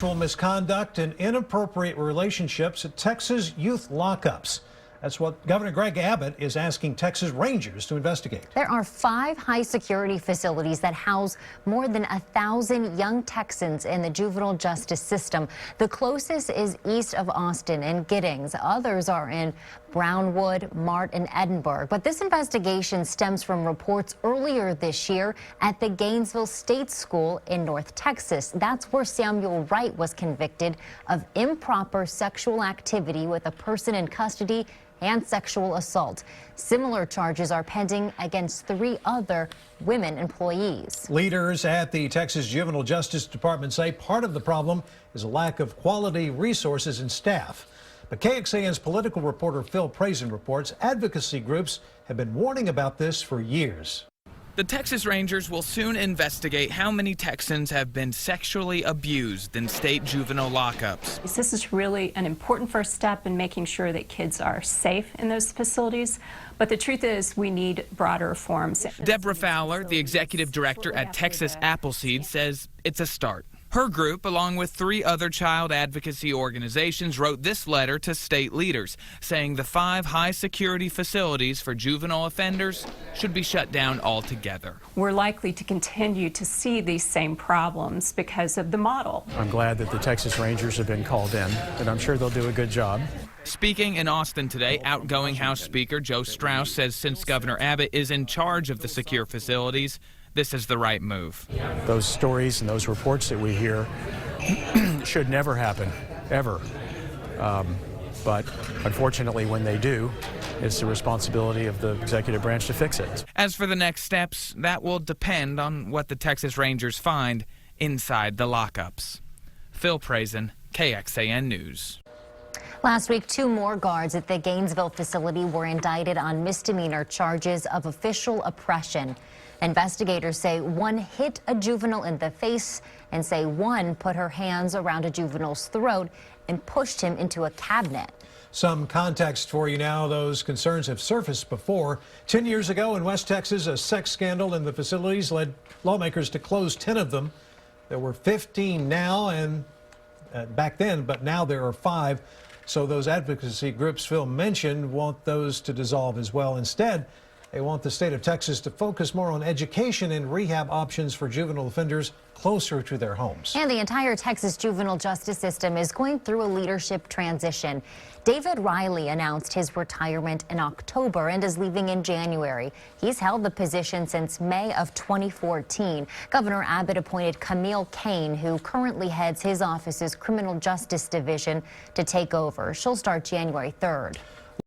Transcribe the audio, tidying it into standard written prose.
Misconduct and inappropriate relationships at Texas youth lockups. That's what Governor Greg Abbott is asking Texas Rangers to investigate. There are 5 high-security facilities that house more than 1,000 young Texans in the juvenile justice system. The closest is east of Austin and Giddings. Others are in Brownwood, Mart, and Edinburgh. But this investigation stems from reports earlier this year at the Gainesville State School in North Texas. That's where Samuel Wright was convicted of improper sexual activity with a person in custody and sexual assault. Similar charges are pending against 3 other women employees. Leaders at the Texas Juvenile Justice Department say part of the problem is a lack of quality resources and staff. But KXAN's political reporter Phil Prazen reports advocacy groups have been warning about this for years. The Texas Rangers will soon investigate how many Texans have been sexually abused in state juvenile lockups. This is really an important first step in making sure that kids are safe in those facilities. But the truth is we need broader reforms. Deborah Fowler, the executive director at Texas Appleseed, says it's a start. Her group, along with 3 other child advocacy organizations, wrote this letter to state leaders, saying the 5 high-security facilities for juvenile offenders should be shut down altogether. We're likely to continue to see these same problems because of the model. I'm glad that the Texas Rangers have been called in, and I'm sure they'll do a good job. Speaking in Austin today, outgoing House Speaker Joe Strauss says since Governor Abbott is in charge of the secure facilities, this is the right move. Those stories and those reports that we hear should never happen, ever. But unfortunately, when they do, it's the responsibility of the executive branch to fix it. As for the next steps, that will depend on what the Texas Rangers find inside the lockups. Phil Prazen, KXAN News. Last week, 2 more guards at the Gainesville facility were indicted on misdemeanor charges of official oppression. Investigators say 1 hit a juvenile in the face and say 1 put her hands around a juvenile's throat and pushed him into a cabinet. Some context for you now. Those concerns have surfaced before. 10 years ago in West Texas, a sex scandal in the facilities led lawmakers to close 10 of them. There were 15 now and back then, but now there are 5. So those advocacy groups Phil mentioned want those to dissolve as well. Instead, they want the state of Texas to focus more on education and rehab options for juvenile offenders closer to their homes. And the entire Texas juvenile justice system is going through a leadership transition. David Riley announced his retirement in October and is leaving in January. He's held the position since May of 2014. Governor Abbott appointed Camille Kane, who currently heads his office's criminal justice division, to take over. She'll start January 3rd.